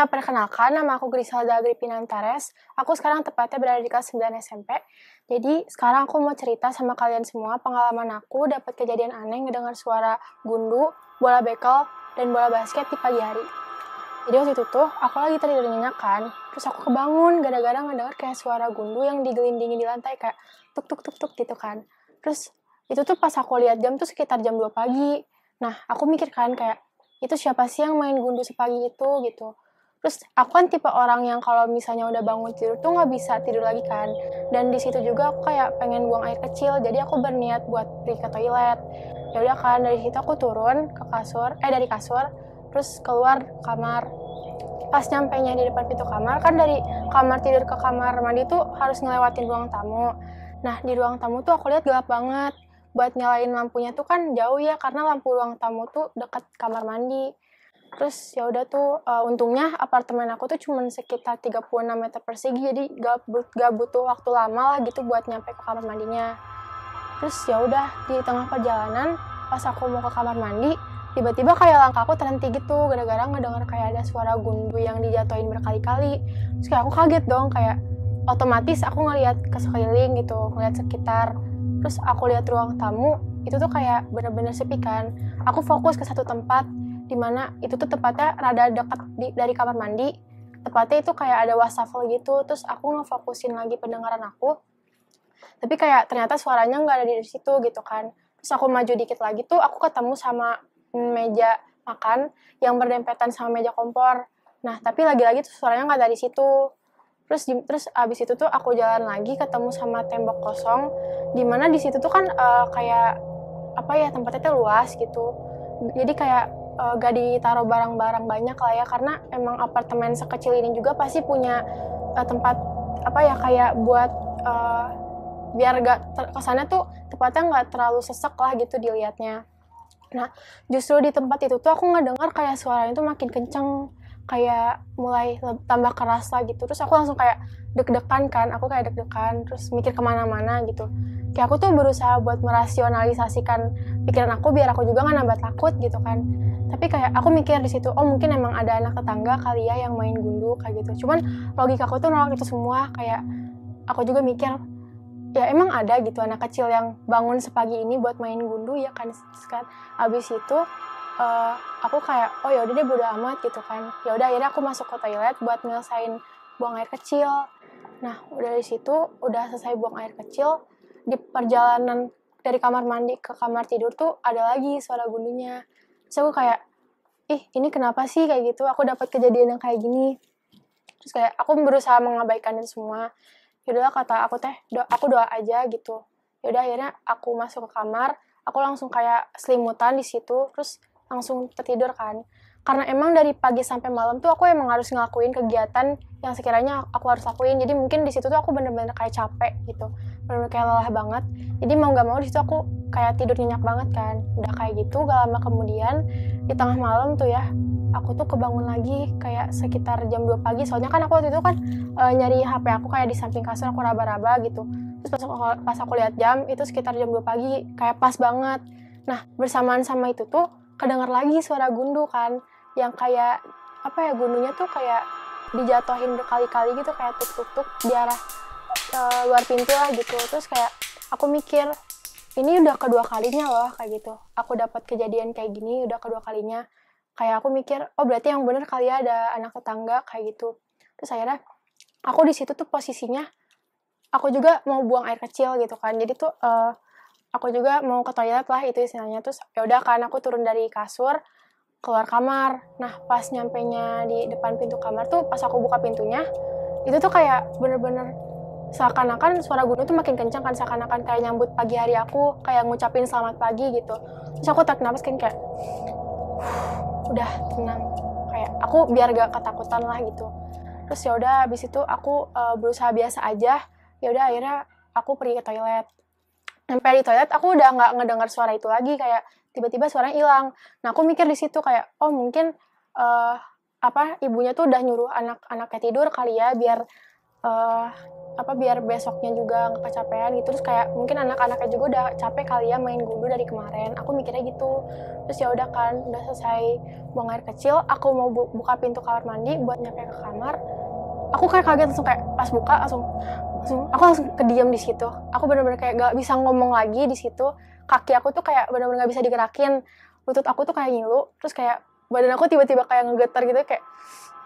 Ya, perkenalkan, nama aku Griselda Agripinantares. Aku sekarang tepatnya berada di kelas 9 SMP. Jadi, sekarang aku mau cerita sama kalian semua pengalaman aku dapat kejadian aneh ngedengar suara gundu, bola bekel, dan bola basket di pagi hari. Jadi waktu itu tuh, aku lagi tidur nyenyak kan, terus aku kebangun gara-gara ngedengar kayak suara gundu yang digelindingin di lantai, kayak tuk tuk tuk tuk gitu kan. Terus, itu tuh pas aku lihat jam tuh sekitar jam 2 pagi. Nah, aku mikir kan kayak, itu siapa sih yang main gundu sepagi itu gitu. Terus aku kan tipe orang yang kalau misalnya udah bangun tidur tuh nggak bisa tidur lagi kan. Dan di situ juga aku kayak pengen buang air kecil, jadi aku berniat buat pergi ke toilet. Ya udah kan, dari situ aku turun ke kasur, dari kasur, terus keluar kamar. Pas nyampainya di depan pintu kamar, kan dari kamar tidur ke kamar mandi tuh harus ngelewatin ruang tamu. Nah, di ruang tamu tuh aku lihat gelap banget. Buat nyalain lampunya tuh kan jauh ya, karena lampu ruang tamu tuh deket kamar mandi. Terus ya udah tuh, untungnya apartemen aku tuh cuma sekitar 36 meter persegi, jadi gak butuh waktu lama lah gitu buat nyampe ke kamar mandinya. Terus ya udah di tengah perjalanan, pas aku mau ke kamar mandi, tiba-tiba kayak langkah aku terhenti gitu, gara-gara ngedenger kayak ada suara gundu yang dijatuhin berkali-kali. Terus kayak aku kaget dong, kayak otomatis aku ngeliat ke sekeliling gitu, ngeliat sekitar. Terus aku lihat ruang tamu, itu tuh kayak bener-bener sepi kan. Aku fokus ke satu tempat, dimana itu tuh tepatnya rada dekat dari kamar mandi. Tepatnya itu kayak ada wastafel gitu, terus aku ngefokusin lagi pendengaran aku. Tapi kayak ternyata suaranya nggak ada di situ gitu kan. Terus aku maju dikit lagi tuh, aku ketemu sama meja makan yang berdempetan sama meja kompor. Nah, tapi lagi-lagi tuh suaranya nggak ada di situ. Terus abis itu tuh aku jalan lagi ketemu sama tembok kosong, dimana di situ tuh kan kayak apa ya, tempatnya tuh luas gitu. Jadi kayak gak ditaruh barang-barang banyak lah ya, karena emang apartemen sekecil ini juga pasti punya tempat apa ya, kayak buat biar gak kesannya tuh tempatnya nggak terlalu sesek lah gitu dilihatnya. Nah, justru di tempat itu tuh aku ngedengar kayak suaranya tuh makin kenceng, kayak mulai tambah keras lah gitu. Terus aku langsung kayak deg-degan kan, aku kayak deg-degan, terus mikir kemana-mana gitu. Kayak aku tuh berusaha buat merasionalisasikan pikiran aku biar aku juga nggak nambah takut gitu kan. Tapi kayak aku mikir di situ, oh mungkin emang ada anak tetangga kali ya yang main gundu kayak gitu. Cuman logika aku tuh nolak itu semua, kayak aku juga mikir, ya emang ada gitu anak kecil yang bangun sepagi ini buat main gundu ya kan. Abis itu aku kayak oh ya udah deh bodo amat gitu kan. Ya udah akhirnya aku masuk ke toilet buat nyelesain buang air kecil. Nah udah di situ udah selesai buang air kecil, di perjalanan dari kamar mandi ke kamar tidur tuh ada lagi suara gundunya. Terus aku kayak ini kenapa sih kayak gitu, aku dapat kejadian yang kayak gini. Terus kayak aku berusaha mengabaikan itu semua. Yaudahlah kata aku aku doa aja gitu. Yaudah akhirnya aku masuk ke kamar, aku langsung kayak selimutan di situ, terus langsung tertidur kan. Karena emang dari pagi sampai malam tuh aku emang harus ngelakuin kegiatan yang sekiranya aku harus lakuin. Jadi mungkin di situ tuh aku bener-bener kayak capek gitu, bener-bener kayak lelah banget. Jadi mau nggak mau di situ aku kayak tidur nyenyak banget kan. Udah kayak gitu, gak lama kemudian di tengah malam tuh ya, aku tuh kebangun lagi kayak sekitar jam 2 pagi. Soalnya kan aku waktu itu kan nyari HP aku kayak di samping kasur, aku raba-raba gitu. Terus pas aku lihat jam, itu sekitar jam 2 pagi, kayak pas banget. Nah, bersamaan sama itu tuh, kedengar lagi suara gundu kan, yang kayak, apa ya, gundunya tuh kayak dijatuhin berkali-kali gitu, kayak tuk-tuk-tuk di arah luar pintu lah gitu. Terus kayak, aku mikir, ini udah kedua kalinya loh, kayak gitu. Aku dapat kejadian kayak gini, udah kedua kalinya. Kayak aku mikir, oh berarti yang bener kali ya ada anak tetangga, kayak gitu. Terus akhirnya, aku di situ tuh posisinya aku juga mau buang air kecil gitu kan. Jadi tuh aku juga mau ke toilet lah itu istilahnya. Terus ya udah kan aku turun dari kasur keluar kamar. Nah, pas nyampenya di depan pintu kamar tuh pas aku buka pintunya, itu tuh kayak bener-bener seakan-akan suara gundu tuh makin kencang kan, seakan-akan kayak nyambut pagi hari aku, kayak ngucapin selamat pagi gitu. Terus aku tarik nafas kan kayak udah tenang, kayak aku biar gak ketakutan lah gitu. Terus ya udah habis itu aku berusaha biasa aja. Ya udah akhirnya aku pergi ke toilet. Sampai di toilet aku udah nggak ngedengar suara itu lagi, kayak tiba-tiba suaranya hilang. Nah aku mikir di situ kayak oh mungkin ibunya tuh udah nyuruh anak-anaknya tidur kali ya, biar biar besoknya juga nggak kecapean gitu. Terus kayak mungkin anak-anaknya juga udah capek kali ya main gundu dari kemarin, aku mikirnya gitu. Terus ya udah kan, udah selesai buang air kecil, aku mau buka pintu kamar mandi buat nyampe ke kamar, aku kayak kaget, langsung kayak pas buka aku langsung kediam di situ. Aku bener-bener kayak gak bisa ngomong lagi di situ. Kaki aku tuh kayak bener-bener gak bisa digerakin, lutut aku tuh kayak ngilu, terus kayak badan aku tiba-tiba kayak ngegetar gitu, kayak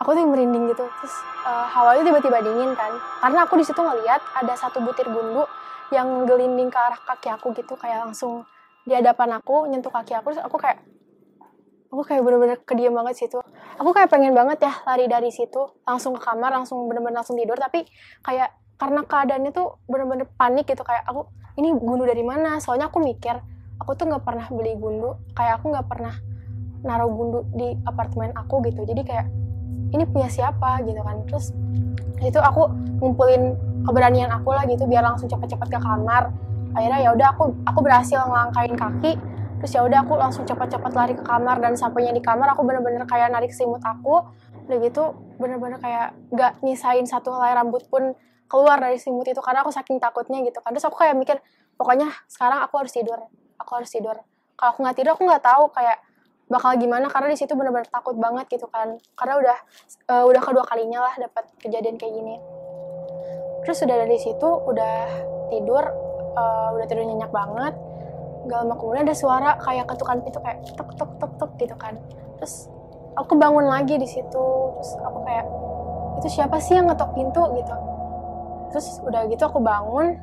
aku tuh merinding gitu. Terus hawanya tiba-tiba dingin kan, karena aku di situ ngeliat ada satu butir gundu yang gelinding ke arah kaki aku gitu, kayak langsung di hadapan aku nyentuh kaki aku. Terus aku kayak bener-bener kediam banget situ. Aku kayak pengen banget ya lari dari situ langsung ke kamar, langsung bener-bener langsung tidur, tapi kayak karena keadaannya tuh bener-bener panik gitu, kayak aku ini gundu dari mana. Soalnya aku mikir aku tuh nggak pernah beli gundu, kayak aku nggak pernah naruh gundu di apartemen aku gitu. Jadi kayak ini punya siapa gitu kan. Terus itu aku ngumpulin keberanian aku lah gitu biar langsung cepet-cepet ke kamar. Akhirnya ya udah aku berhasil ngelangkain kaki. Terus ya udah aku langsung cepet-cepet lari ke kamar, dan sampainya di kamar aku bener-bener kayak narik selimut aku. Udah gitu bener-bener kayak gak nyisain satu helai rambut pun keluar dari selimut itu karena aku saking takutnya gitu kan. Terus aku kayak mikir pokoknya sekarang aku harus tidur. Kalau aku nggak tidur aku nggak tahu kayak bakal gimana, karena di situ bener-bener takut banget gitu kan. Karena udah kedua kalinya lah dapat kejadian kayak gini. Terus udah dari situ udah tidur nyenyak banget. Gak lama kemudian ada suara kayak ketukan pintu, kayak tok tok tok tok gitu kan. Terus aku bangun lagi di situ. Terus aku kayak, itu siapa sih yang ngetok pintu gitu. Terus udah gitu aku bangun.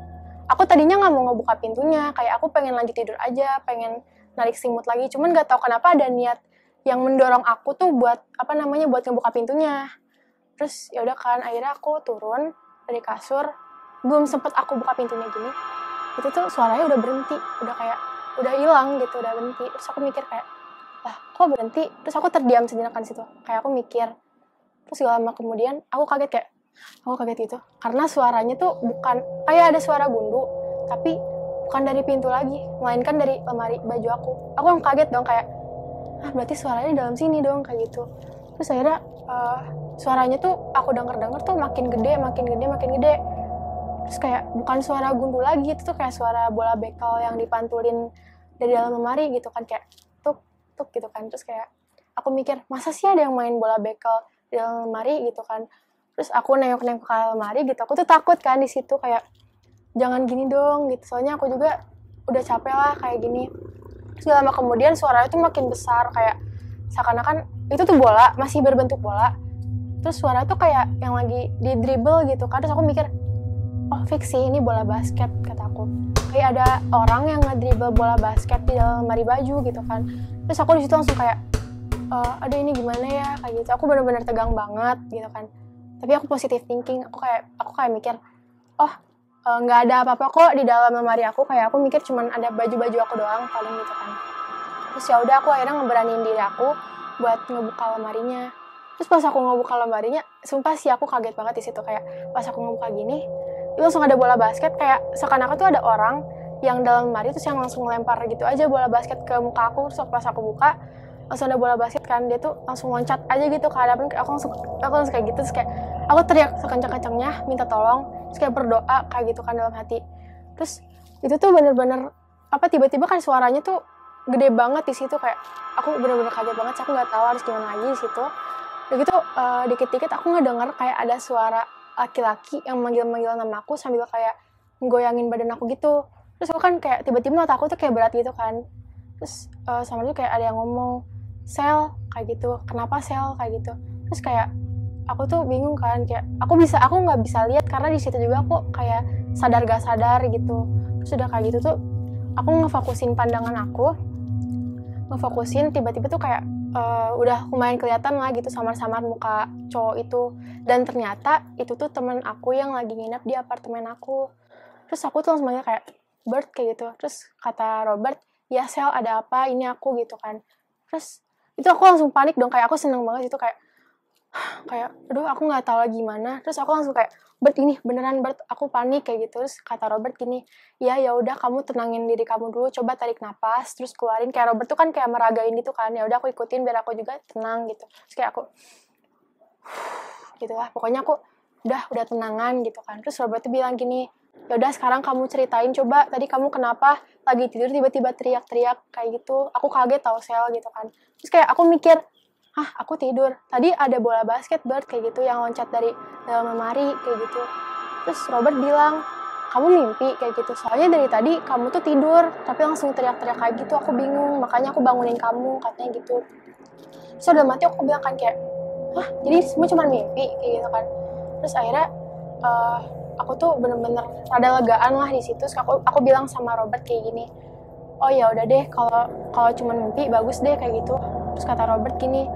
Aku tadinya nggak mau ngebuka pintunya, kayak aku pengen lanjut tidur aja, pengen narik selimut lagi. Cuman nggak tahu kenapa ada niat yang mendorong aku tuh buat buat ngebuka pintunya. Terus ya udah kan, akhirnya aku turun dari kasur. Belum sempet aku buka pintunya gini, itu tuh suaranya udah berhenti, udah hilang gitu, udah berhenti. Terus aku mikir kayak, lah kok berhenti? Terus aku terdiam sejenak di situ, kayak aku mikir. Terus gak lama kemudian aku kaget gitu, karena suaranya tuh bukan kayak ada suara gundu, tapi bukan dari pintu lagi, melainkan dari lemari baju aku. Aku yang kaget dong, kayak berarti suaranya dalam sini dong, kayak gitu. Terus akhirnya suaranya tuh aku denger tuh makin gede. Terus kayak bukan suara gundu lagi, itu tuh kayak suara bola bekel yang dipantulin dari dalam lemari gitu kan, kayak tuk tuk gitu kan. Terus kayak aku mikir, masa sih ada yang main bola bekel di dalam lemari gitu kan. Terus aku nengok-nengok ke lemari gitu, aku tuh takut kan di situ, kayak jangan gini dong gitu, soalnya aku juga udah capek lah kayak gini. Terus gak lama kemudian suaranya tuh makin besar, kayak seakan-akan itu tuh bola, masih berbentuk bola. Terus suara tuh kayak yang lagi di dribble gitu kan. Terus aku mikir, oh fix sih ini bola basket, kataku. Kayak ada orang yang ngedribble bola basket di dalam lemari baju gitu kan. Terus aku di situ langsung kayak, aduh ini gimana ya, kayak gitu. Aku benar-benar tegang banget gitu kan. Tapi aku positive thinking, aku kayak mikir, oh nggak ada apa-apa kok di dalam lemari aku. Kayak aku mikir cuman ada baju-baju aku doang paling gitu kan. Terus ya udah aku akhirnya ngeberaniin diri aku buat ngebuka lemarinya. Terus pas aku ngebuka lemarinya, sumpah sih aku kaget banget di situ. Kayak pas aku ngebuka gini, itu langsung ada bola basket, kayak seakan-akan tuh ada orang yang dalam lemari terus yang langsung ngelempar gitu aja bola basket ke muka aku. Terus pas aku buka, langsung ada bola basket kan, dia tuh langsung loncat aja gitu ke hadapan. Aku langsung kayak gitu. Terus kayak aku teriak sekencang-kencangnya minta tolong, terus kayak berdoa kayak gitu kan dalam hati. Terus itu tuh bener-bener tiba-tiba kan suaranya tuh gede banget di situ, kayak aku bener-bener kaget banget. Aku nggak tahu harus gimana lagi di situ. Udah gitu dikit-dikit aku ngedenger kayak ada suara laki-laki yang manggil-manggil nama aku sambil kayak nggoyangin badan aku gitu. Terus aku kan kayak tiba-tiba mata aku tuh kayak berat gitu kan. Terus sama itu kayak ada yang ngomong, Sel, kayak gitu. Kenapa Sel, kayak gitu. Terus kayak aku tuh bingung kan, kayak aku nggak bisa lihat karena di situ juga aku kayak sadar gak sadar gitu. Terus udah kayak gitu tuh aku ngefokusin pandangan aku, tiba-tiba tuh kayak udah lumayan kelihatan lah gitu samar-samar muka cowok itu. Dan ternyata itu tuh temen aku yang lagi nginep di apartemen aku. Terus aku tuh langsung manggil kayak, Bert, kayak gitu. Terus kata Robert, ya Sel ada apa, ini aku gitu kan. Terus itu aku langsung panik dong, kayak aku seneng banget itu, kayak aduh aku nggak tahu lagi gimana. Terus aku langsung kayak, Bert ini beneran Bert, aku panik kayak gitu. Terus kata Robert gini, ya udah kamu tenangin diri kamu dulu, coba tarik napas terus keluarin. Kayak Robert tuh kan kayak meragain gitu kan, ya udah aku ikutin biar aku juga tenang gitu. Terus kayak aku gitu lah, pokoknya aku udah tenangan gitu kan. Terus Robert tuh bilang gini, yaudah sekarang kamu ceritain coba tadi kamu kenapa lagi tidur tiba-tiba teriak-teriak kayak gitu. Aku kaget tau Sel gitu kan. Terus kayak aku mikir, aku tidur. Tadi ada bola basket Bert kayak gitu yang loncat dari dalam lemari kayak gitu. Terus Robert bilang, kamu mimpi kayak gitu. Soalnya dari tadi kamu tuh tidur tapi langsung teriak-teriak kayak gitu. Aku bingung, makanya aku bangunin kamu katanya gitu. Terus udah mati aku bilang kan kayak, jadi semua cuma mimpi kayak gitu kan. Terus akhirnya aku tuh bener-bener rada legaan lah di situ. Terus aku bilang sama Robert kayak gini, oh ya udah deh kalau cuma mimpi bagus deh kayak gitu. Terus kata Robert gini,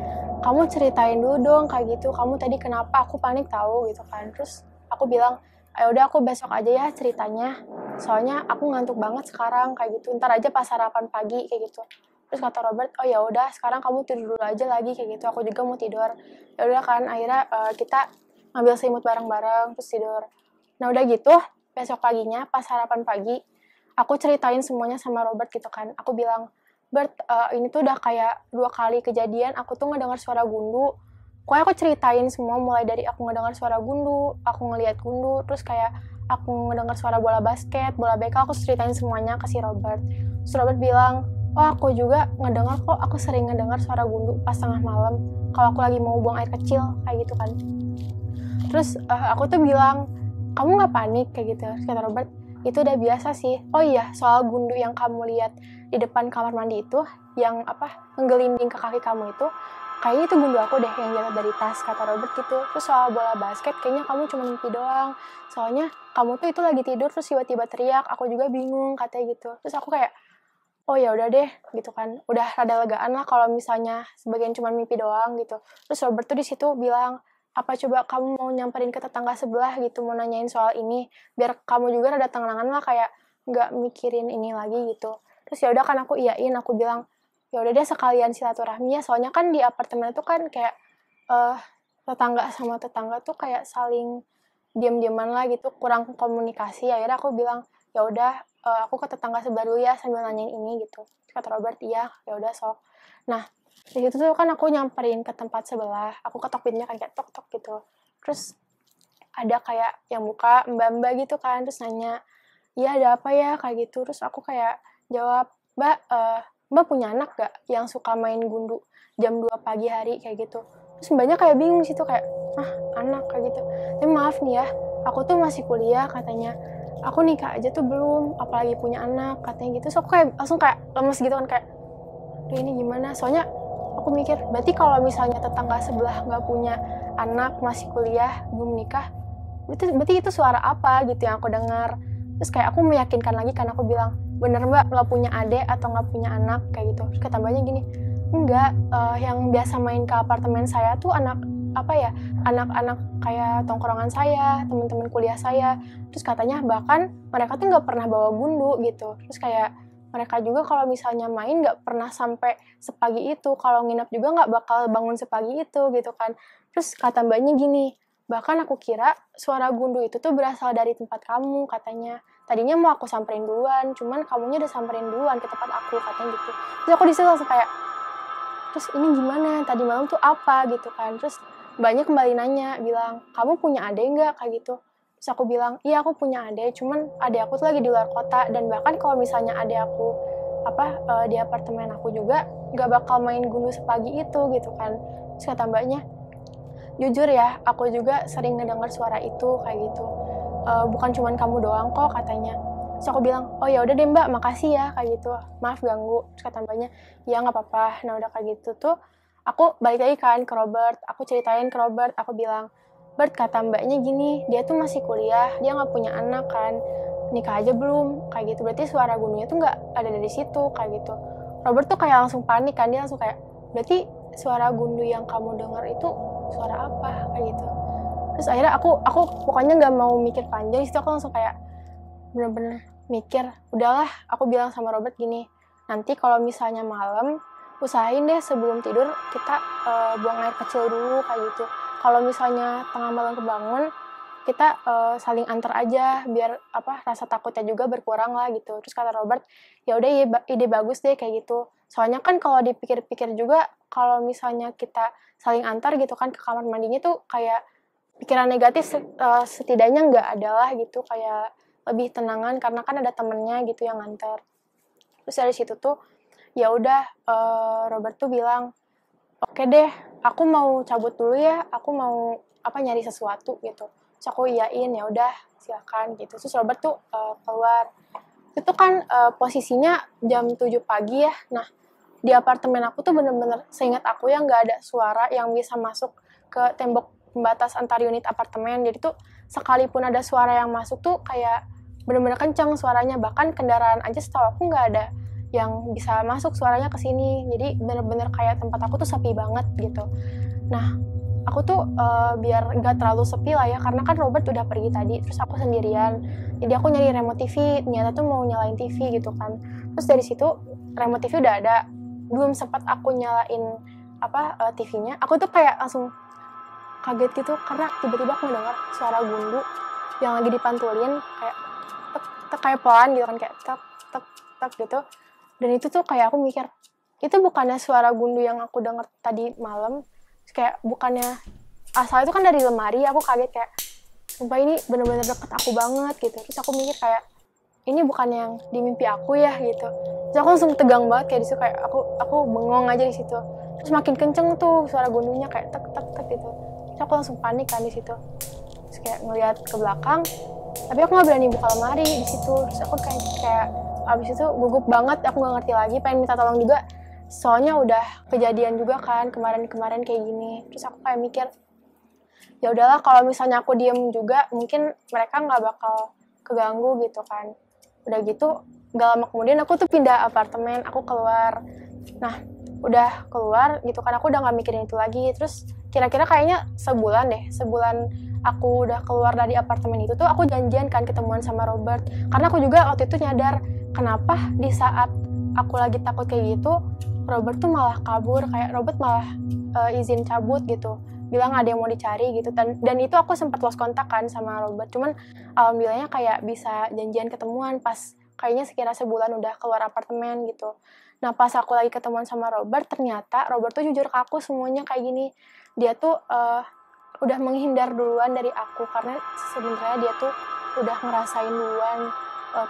kamu ceritain dulu dong kayak gitu, kamu tadi kenapa, aku panik tahu gitu kan. Terus aku bilang, ayo udah aku besok aja ya ceritanya, soalnya aku ngantuk banget sekarang kayak gitu, ntar aja pas sarapan pagi kayak gitu. Terus kata Robert, oh ya udah sekarang kamu tidur dulu aja lagi kayak gitu, aku juga mau tidur. Ya udah kan, akhirnya kita ngambil selimut bareng-bareng terus tidur. Nah udah gitu, besok paginya pas sarapan pagi, aku ceritain semuanya sama Robert gitu kan. Aku bilang, Bert, ini tuh udah kayak 2 kali kejadian aku tuh ngedengar suara gundu. Pokoknya aku ceritain semua mulai dari aku ngedengar suara gundu, aku ngelihat gundu, terus kayak aku ngedengar suara bola basket, bola bekel, aku ceritain semuanya ke si Robert. Terus Robert bilang, oh aku juga ngedengar kok, aku sering ngedengar suara gundu pas tengah malam kalau aku lagi mau buang air kecil kayak gitu kan. Terus aku tuh bilang, kamu nggak panik kayak gitu. Terus kata Robert, itu udah biasa sih. Oh iya, soal gundu yang kamu lihat di depan kamar mandi itu, yang ngegelinding ke kaki kamu itu, kayaknya itu gundu aku deh yang jatuh dari tas, kata Robert gitu. Terus soal bola basket, kayaknya kamu cuma mimpi doang. Soalnya kamu tuh itu lagi tidur terus tiba-tiba teriak, aku juga bingung katanya gitu. Terus aku kayak, oh ya udah deh gitu kan. Udah rada legaan lah kalau misalnya sebagian cuma mimpi doang gitu. Terus Robert tuh di situ bilang, apa coba kamu mau nyamperin ke tetangga sebelah gitu, mau nanyain soal ini, biar kamu juga rada tenangan lah kayak nggak mikirin ini lagi gitu. Terus ya udah kan aku iyain, aku bilang ya udah deh sekalian silaturahmi ya, soalnya kan di apartemen itu kan kayak tetangga sama tetangga tuh kayak saling diam-diaman lah gitu, kurang komunikasi. Akhirnya aku bilang ya udah aku ke tetangga sebelah dulu ya sambil nanyain ini gitu. Kata Robert, iya ya udah sok. Nah di situ tuh kan aku nyamperin ke tempat sebelah, aku ketok pintunya kan kayak tok tok gitu. Terus ada kayak yang buka mbak-mbak gitu kan, terus nanya, iya ada apa ya kayak gitu. Terus aku kayak jawab, mbak punya anak gak yang suka main gundu jam 2 pagi hari kayak gitu. Terus mbaknya kayak bingung situ kayak, anak kayak gitu. Tapi maaf nih ya, aku tuh masih kuliah katanya. Aku nikah aja tuh belum, apalagi punya anak katanya gitu. So aku kayak langsung kayak lemes gitu kan kayak, duh ini gimana? Soalnya aku mikir, berarti kalau misalnya tetangga sebelah nggak punya anak, masih kuliah, belum nikah, berarti itu suara apa gitu yang aku dengar. Terus kayak aku meyakinkan lagi kan, aku bilang, bener mbak nggak punya adik atau nggak punya anak kayak gitu. Terus kata mbaknya gini, enggak, yang biasa main ke apartemen saya tuh anak-anak kayak tongkrongan saya, teman-teman kuliah saya. Terus katanya bahkan mereka tuh nggak pernah bawa gundu gitu. Terus kayak mereka juga kalau misalnya main nggak pernah sampai sepagi itu, kalau nginep juga nggak bakal bangun sepagi itu gitu kan. Terus kata mbaknya gini, bahkan aku kira suara gundu itu tuh berasal dari tempat kamu katanya. Tadinya mau aku samperin duluan, cuman kamunya udah samperin duluan ke tempat aku katanya gitu. Terus aku disitu langsung kayak, terus ini gimana, tadi malam tuh apa gitu kan. Terus mbaknya kembali nanya, bilang, kamu punya adik nggak kayak gitu. Terus aku bilang, iya aku punya adik, cuman adik aku tuh lagi di luar kota, dan bahkan kalau misalnya adik aku di apartemen aku juga nggak bakal main gundu sepagi itu gitu kan. Terus kata mbaknya, jujur ya, aku juga sering ngedengar suara itu kayak gitu. Bukan cuman kamu doang kok katanya. Terus aku bilang, oh ya udah deh mbak, makasih ya kayak gitu. Maaf ganggu. Terus kata mbaknya, ya nggak apa-apa. Nah udah kayak gitu tuh, aku balik lagi kan ke Robert. Aku ceritain ke Robert, aku bilang, Bert kata mbaknya gini, dia tuh masih kuliah, dia nggak punya anak kan, nikah aja belum kayak gitu. Berarti suara gunungnya tuh nggak ada dari situ kayak gitu. Robert tuh kayak langsung panik kan, dia langsung kayak, berarti suara gundu yang kamu dengar itu suara apa kayak gitu. Terus akhirnya aku pokoknya nggak mau mikir panjang, situ aku langsung kayak bener-bener mikir, udahlah, aku bilang sama Robert gini, nanti kalau misalnya malam usahain deh sebelum tidur kita buang air kecil dulu kayak gitu. Kalau misalnya tengah malam kebangun, kita saling antar aja biar rasa takutnya juga berkurang lah gitu. Terus kata Robert, ya udah ide bagus deh kayak gitu. Soalnya kan kalau dipikir-pikir juga, kalau misalnya kita saling antar gitu kan ke kamar mandinya tuh kayak pikiran negatif setidaknya nggak ada lah gitu, kayak lebih tenangan karena kan ada temennya gitu yang nganter. Terus dari situ tuh ya udah Robert tuh bilang, oke deh, aku mau cabut dulu ya, aku mau nyari sesuatu gitu. Terus aku iyain, ya udah silakan gitu. Terus Robert tuh keluar. Itu kan posisinya jam 7 pagi ya. Nah, di apartemen aku tuh bener-bener seingat aku ya nggak ada suara yang bisa masuk ke tembok pembatas antar unit apartemen. Jadi tuh sekalipun ada suara yang masuk tuh kayak bener-bener kenceng suaranya. Bahkan kendaraan aja setahu aku nggak ada yang bisa masuk suaranya ke sini. Jadi bener-bener kayak tempat aku tuh sepi banget gitu. Nah, aku tuh biar nggak terlalu sepi lah ya, karena kan Robert udah pergi tadi, terus aku sendirian. Jadi aku nyari remote TV, ternyata tuh mau nyalain TV gitu kan. Terus dari situ remote TV udah ada, belum sempat aku nyalain TV-nya, aku tuh kayak langsung kaget gitu karena tiba-tiba aku mendengar suara gundu yang lagi dipantulin kayak tek tek kayak pelan gitu kan, kayak tek tek tek gitu. Dan itu tuh kayak aku mikir, itu bukannya suara gundu yang aku dengar tadi malam. Terus kayak bukannya asal itu kan dari lemari. Aku kaget kayak sumpah ini bener-bener deket aku banget gitu. Terus aku mikir kayak ini bukan yang di mimpi aku ya gitu. Terus aku langsung tegang banget kayak di situ, kayak aku bengong aja di situ. Terus makin kenceng tuh suara gundunya kayak tek tek tek gitu. Terus aku langsung panik kan di situ. Terus kayak ngeliat ke belakang, tapi aku nggak berani buka lemari di situ. Terus aku kayak abis itu gugup banget, aku nggak ngerti lagi, pengen minta tolong juga. Soalnya udah kejadian juga kan kemarin kayak gini. Terus aku kayak mikir, ya udahlah kalau misalnya aku diem juga mungkin mereka nggak bakal keganggu gitu kan. Udah gitu gak lama kemudian aku tuh pindah apartemen, aku keluar. Nah udah keluar gitu kan, aku udah gak mikirin itu lagi. Terus kira-kira kayaknya sebulan aku udah keluar dari apartemen itu tuh aku janjian kan ketemuan sama Robert. Karena aku juga waktu itu nyadar kenapa di saat aku lagi takut kayak gitu Robert tuh malah kabur, kayak Robert malah izin cabut gitu, bilang ada yang mau dicari gitu. Dan itu aku sempat lost kontak kan sama Robert, cuman alhamdulillahnya kayak bisa janjian ketemuan pas kayaknya sekira sebulan udah keluar apartemen gitu. Nah pas aku lagi ketemuan sama Robert, ternyata Robert tuh jujur ke aku semuanya kayak gini. Dia tuh udah menghindar duluan dari aku karena sebenarnya dia tuh udah ngerasain duluan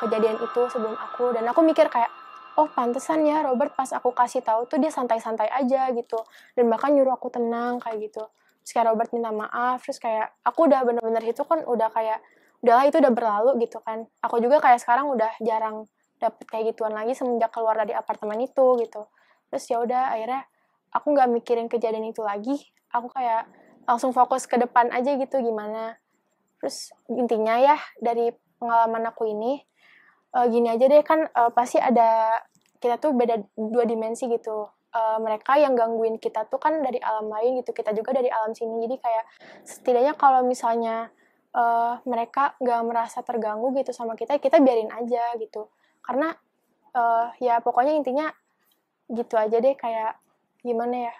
kejadian itu sebelum aku. Dan aku mikir kayak, oh pantesan ya Robert pas aku kasih tahu tuh dia santai-santai aja gitu, dan bahkan nyuruh aku tenang kayak gitu. Terus kayak Robert minta maaf, terus kayak aku udah bener-bener itu kan udah kayak udahlah itu udah berlalu gitu kan. Aku juga kayak sekarang udah jarang dapet kayak gituan lagi semenjak keluar dari apartemen itu gitu. Terus ya udah akhirnya aku nggak mikirin kejadian itu lagi, aku kayak langsung fokus ke depan aja gitu gimana. Terus intinya ya dari pengalaman aku ini gini aja deh kan, pasti ada, kita tuh beda dua dimensi gitu. Mereka yang gangguin kita tuh kan dari alam lain gitu, kita juga dari alam sini. Jadi kayak setidaknya kalau misalnya mereka nggak merasa terganggu gitu sama kita, kita biarin aja gitu. Karena ya pokoknya intinya gitu aja deh, kayak gimana ya,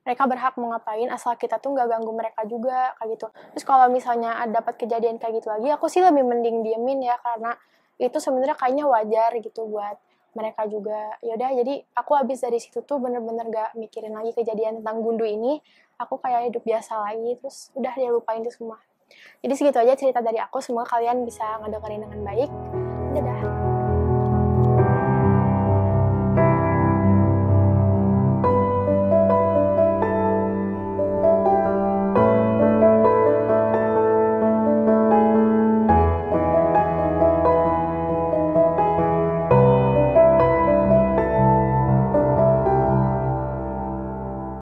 mereka berhak mau ngapain asal kita tuh nggak ganggu mereka juga kayak gitu. Terus kalau misalnya dapat kejadian kayak gitu lagi, aku sih lebih mending diemin ya, karena itu sebenarnya kayaknya wajar gitu buat mereka juga. Yaudah, jadi aku habis dari situ tuh bener-bener gak mikirin lagi kejadian tentang gundu ini. Aku kayak hidup biasa lagi, terus udah dia lupain itu semua. Jadi segitu aja cerita dari aku, semoga kalian bisa ngedengerin dengan baik. Dadah.